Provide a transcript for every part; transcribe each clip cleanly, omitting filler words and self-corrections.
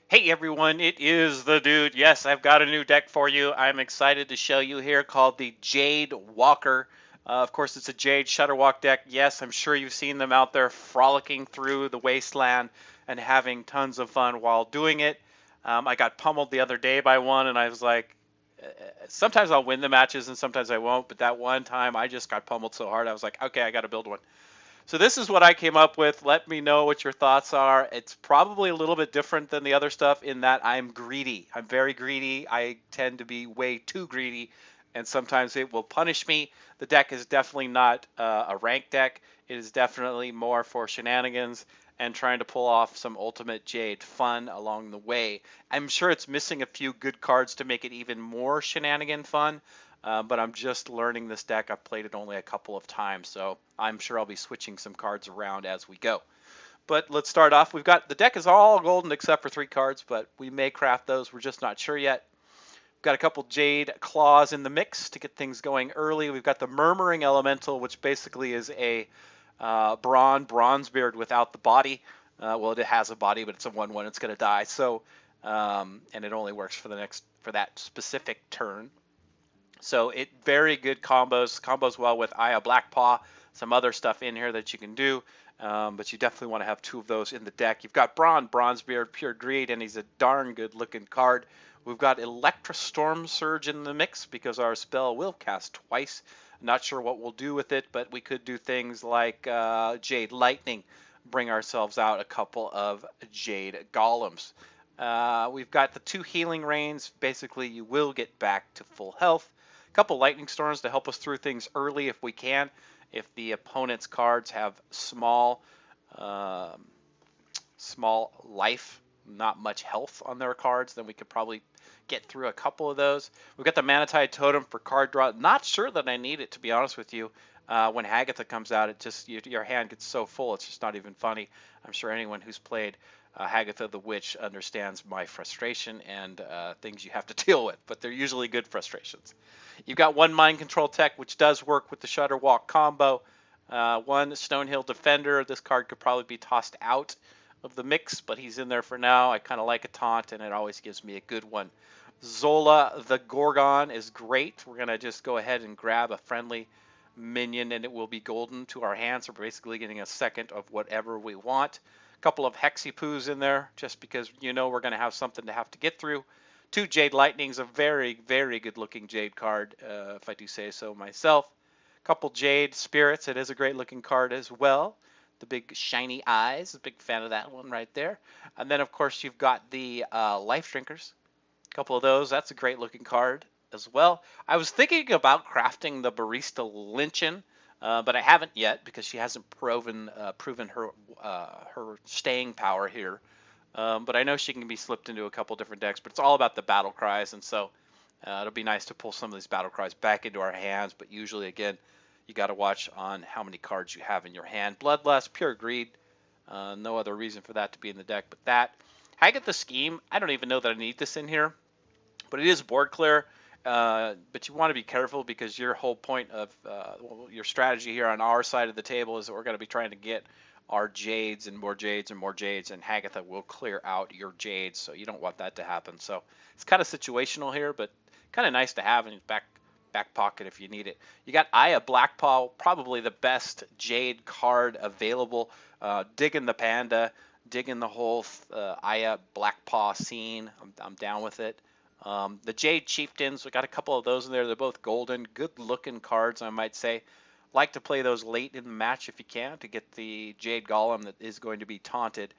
Hey everyone, it is the dude. Yes, I've got a new deck for you. I'm excited to show you here called the JadeWocker. Of course, it's a Jade Shutterwalk deck. Yes, I'm sure you've seen them out there frolicking through the wasteland and having tons of fun while doing it. I got pummeled the other day by one, and I was like, sometimes I'll win the matches and sometimes I won't. But that one time, I just got pummeled so hard, I was like, okay, I got to build one. So this is what I came up with. Let me know what your thoughts are. It's probably a little bit different than the other stuff in that I'm greedy. I'm very greedy. I tend to be way too greedy, and sometimes it will punish me. The deck is definitely not a rank deck. It is definitely more for shenanigans and trying to pull off some Ultimate Jade fun along the way. I'm sure it's missing a few good cards to make it even more shenanigan fun, but I'm just learning this deck. I've played it only a couple of times, so I'm sure I'll be switching some cards around as we go. But let's start off. We've got the deck is all golden except for 3 cards, but we may craft those. We're just not sure yet. We've got a couple Jade Claws in the mix to get things going early. We've got the Murmuring Elemental, which basically is a Bronzebeard without the body. Well, it has a body, but it's a 1/1. It's going to die. So, and it only works for that specific turn. So it very good combos well with Aya Blackpaw, some other stuff in here that you can do. But you definitely want to have 2 of those in the deck. You've got Bronzebeard, Pure Greed, and he's a darn good looking card. We've got Electra Storm Surge in the mix because our spell will cast twice. Not sure what we'll do with it, but we could do things like Jade Lightning, bring ourselves out a couple of Jade Golems. We've got the 2 Healing Rains. Basically, you will get back to full health. A couple Lightning Storms to help us through things early if we can. If the opponent's cards have um, small life, not much health on their cards, then we could probably get through a couple of those. We've got the Manatide Totem for card draw. Not sure that I need it, to be honest with you. When Hagatha comes out, it just your hand gets so full, it's just not even funny. I'm sure anyone who's played Hagatha the Witch understands my frustration and things you have to deal with, but they're usually good frustrations. You've got one Mind Control Tech, which does work with the Shutterwalk combo. One Stonehill Defender. This card could probably be tossed out of the mix, but he's in there for now. I kind of like a taunt, and it always gives me a good one. Zola the Gorgon is great. We're going to just go ahead and grab a friendly minion, and it will be golden to our hands. We're basically getting a second of whatever we want. A couple of Hexipoos in there, just because we're going to have something to have to get through. 2 Jade Lightnings, a very, very good-looking Jade card, if I do say so myself. A couple Jade Spirits, it is a great-looking card as well. The big shiny eyes, a big fan of that one right there. And then, of course, you've got the Life Drinkers. A couple of those, that's a great-looking card as well. I was thinking about crafting the Barista Lynchen, but I haven't yet because she hasn't proven her staying power here. But I know she can be slipped into a couple different decks, but it's all about the battle cries, and so it'll be nice to pull some of these battle cries back into our hands, but usually, again, you got to watch on how many cards you have in your hand. Bloodlust, Pure Greed, no other reason for that to be in the deck but that. Hagatha Scheme, I don't even know that I need this in here, but it is board clear. But you want to be careful because your whole point of your strategy here on our side of the table is that we're going to be trying to get our Jades and more Jades and more Jades, and Hagatha will clear out your Jades, so you don't want that to happen. So it's kind of situational here, but kind of nice to have in your back pocket if you need it. You got Aya Blackpaw, probably the best Jade card available. Digging the Panda, digging the whole Aya Blackpaw scene. I'm down with it. The Jade Chieftains, we got a couple of those in there. They're both golden, good-looking cards, I might say. Like to play those late in the match if you can to get the Jade Golem that is going to be taunted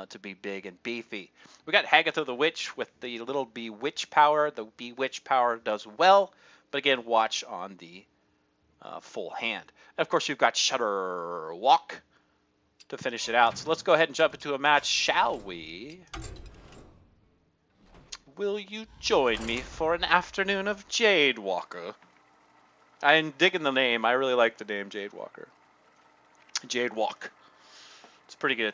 to be big and beefy. We got Hagatha the Witch with the little Bewitch power. The Bewitch power does well, but again, watch on the full hand. And of course, you've got Shutterwalk to finish it out. So let's go ahead and jump into a match, shall we? Will you join me for an afternoon of JadeWocker? I'm digging the name. I really like the name JadeWocker. JadeWalk. It's pretty good.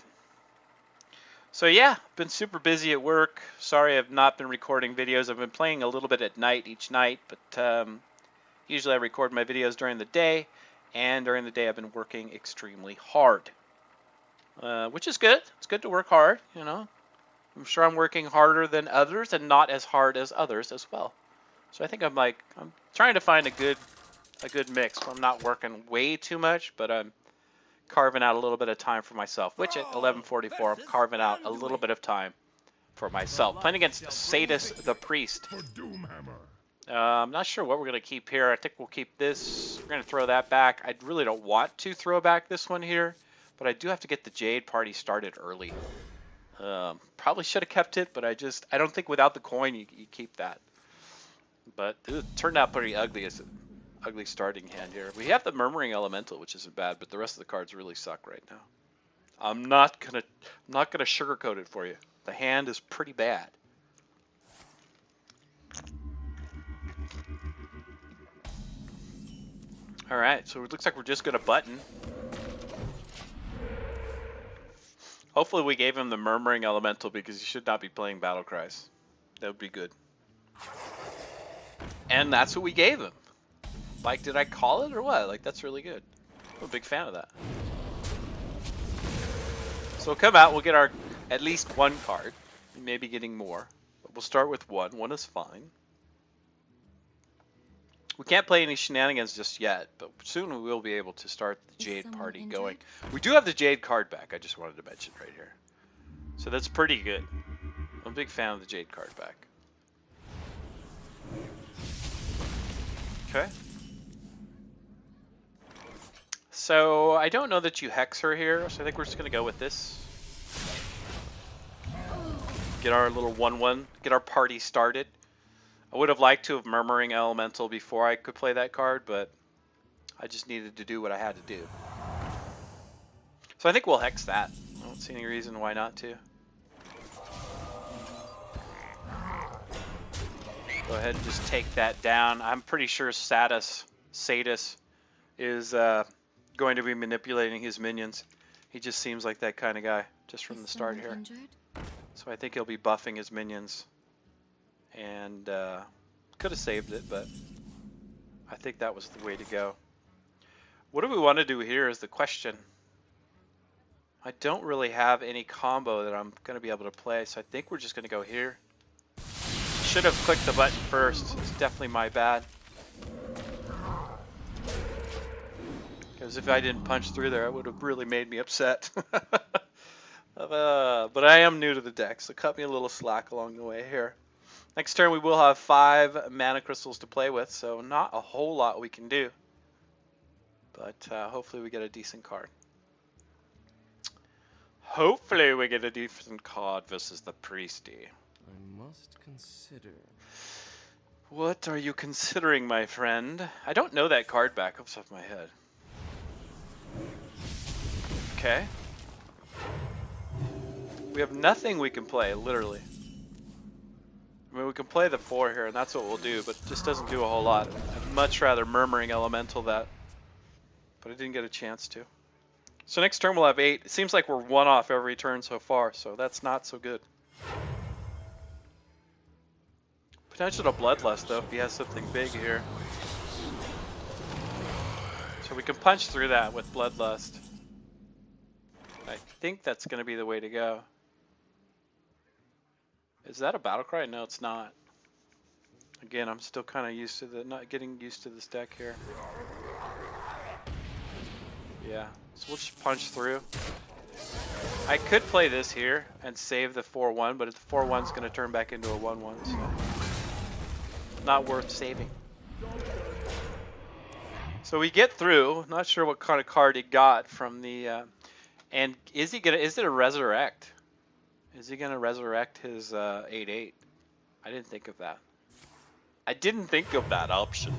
So yeah, been super busy at work. Sorry I've not been recording videos. I've been playing a little bit at night each night, but usually I record my videos during the day, and during the day I've been working extremely hard, which is good. It's good to work hard, you know. I'm sure I'm working harder than others and not as hard as others as well. So I think I'm trying to find a good mix where I'm not working way too much, but I'm carving out a little bit of time for myself, which at 11:44 I'm carving out a little bit of time for myself. Playing against Sadus the Priest. I'm not sure what we're going to keep here. I think we'll keep this. We're going to throw that back. I really don't want to throw back this one here, but I do have to get the Jade party started early. Probably should have kept it, but I don't think without the coin you keep that. But it turned out pretty ugly as an ugly starting hand here. We have the Murmuring Elemental, which isn't bad, but the rest of the cards really suck right now. I'm not gonna sugarcoat it for you. The hand is pretty bad. All right, so it looks like we're just gonna button. Hopefully we gave him the Murmuring Elemental because he should not be playing Battle Cries. That would be good. And that's what we gave him. Like, did I call it or what? Like, that's really good. I'm a big fan of that. So we'll come out, we'll get our at least one card. Maybe getting more. But we'll start with one. One is fine. We can't play any shenanigans just yet, but soon we will be able to start the Jade party going. We do have the Jade card back, I just wanted to mention right here. So that's pretty good. I'm a big fan of the Jade card back. Okay. So I don't know that you hex her here, so I think we're just going to go with this. Get our little 1/1, get our party started. I would have liked to have Murmuring Elemental before I could play that card, but I just needed to do what I had to do. So I think we'll hex that. I don't see any reason why not to. Go ahead and just take that down. I'm pretty sure Sadus is going to be manipulating his minions. He just seems like that kind of guy, just from the start here. Injured? So I think he'll be buffing his minions. And could have saved it, but I think that was the way to go. What do we want to do here is the question. I don't really have any combo that I'm going to be able to play, so I think we're just going to go here. Should have clicked the button first. It's definitely my bad. Because if I didn't punch through there, it would have really made me upset. But I am new to the deck, so cut me a little slack along the way here. Next turn we will have 5 mana crystals to play with, so not a whole lot we can do. But hopefully we get a decent card. Hopefully we get a decent card versus the Priesty. I must consider. What are you considering, my friend? I don't know that card back off the top of my head. Okay. We have nothing we can play, literally. I mean, we can play the 4 here, and that's what we'll do, but it just doesn't do a whole lot. I'd much rather Murmuring Elemental that, but I didn't get a chance to. So next turn we'll have 8. It seems like we're 1 off every turn so far, so that's not so good. Potential to Bloodlust, though, if he has something big here. So we can punch through that with Bloodlust. I think that's going to be the way to go. Is that a battle cry? No, it's not. Again, I'm still kind of used to not getting used to this deck here. Yeah, so we'll just punch through. I could play this here and save the 4/1, but the 4/1's going to turn back into a 1/1, so not worth saving. So we get through. Not sure what kind of card he got from the. And is it a resurrect? Is he gonna resurrect his 8/8? I didn't think of that. I didn't think of that option.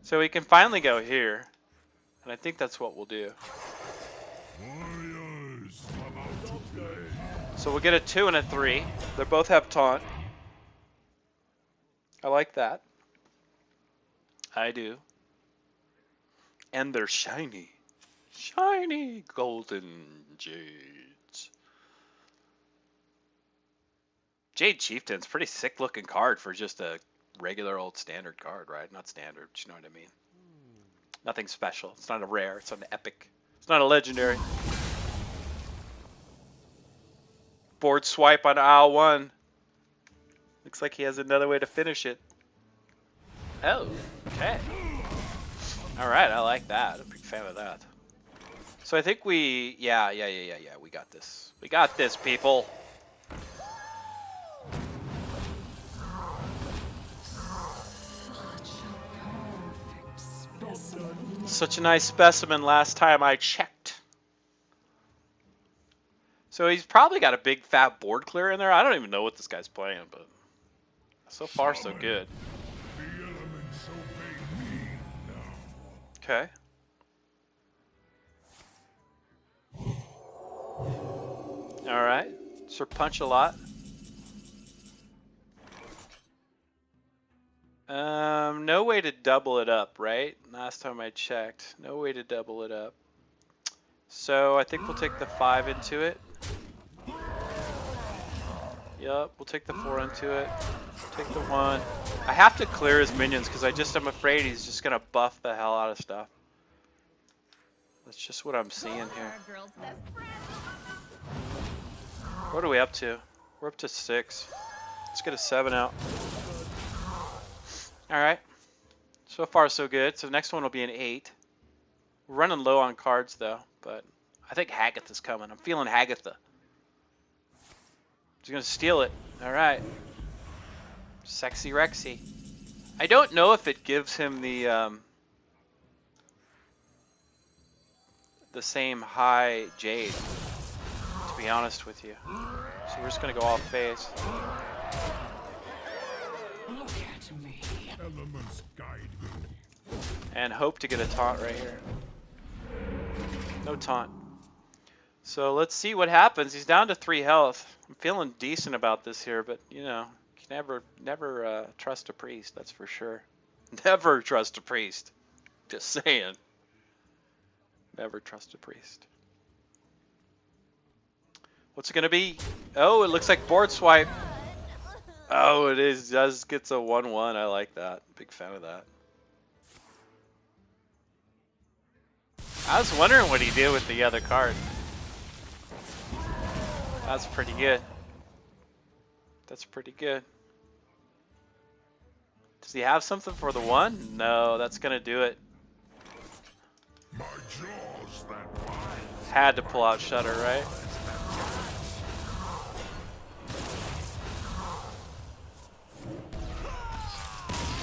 So we can finally go here, and I think that's what we'll do. So we'll get a 2 and a 3. They both have taunt. I like that. I do. And they're shiny. Shiny golden jades. Jade Chieftain's pretty sick looking card for just a regular old standard card, right? Not standard, but you know what I mean. Nothing special. It's not a rare. It's not an epic. It's not a legendary. Board swipe on aisle 1. Looks like he has another way to finish it. Oh, okay. Alright, I like that. I'm a big fan of that. So I think we... Yeah, we got this. We got this, people. Such a nice specimen last time I checked. So he's probably got a big fat board clear in there. I don't even know what this guy's playing, but so far so good. Okay. Alright. Sir Punch a lot. No way to double it up, right? Last time I checked. No way to double it up. So I think we'll take the 5 into it. Yup, we'll take the 4 into it. Take the 1. I have to clear his minions because I'm afraid he's just gonna buff the hell out of stuff. That's just what I'm seeing here. What are we up to? We're up to 6. Let's get a 7 out. Alright. So far so good. So the next one will be an 8. We're running low on cards though, but I think Hagatha's coming. I'm feeling Hagatha. He's gonna steal it. Alright. Sexy Rexy. I don't know if it gives him the same high Jade, to be honest with you. So we're just gonna go off phase. Look at me. Elements guide me. And hope to get a taunt right here. No taunt. So let's see what happens. He's down to 3 health. I'm feeling decent about this here, but you know, you can never trust a priest, that's for sure. Never trust a priest. Just saying. Never trust a priest. What's it gonna be? Oh, it looks like board swipe. Oh, it is. Just gets a 1/1. I like that. Big fan of that. I was wondering what he did with the other card. That's pretty good. That's pretty good. Does he have something for the 1? No, that's gonna do it. My jaws that Had to pull out Shutter, right?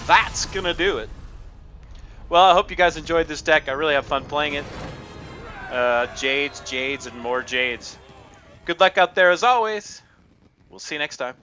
That's gonna do it. Well, I hope you guys enjoyed this deck. I really have fun playing it. Jades, and more Jades. Good luck out there as always. We'll see you next time.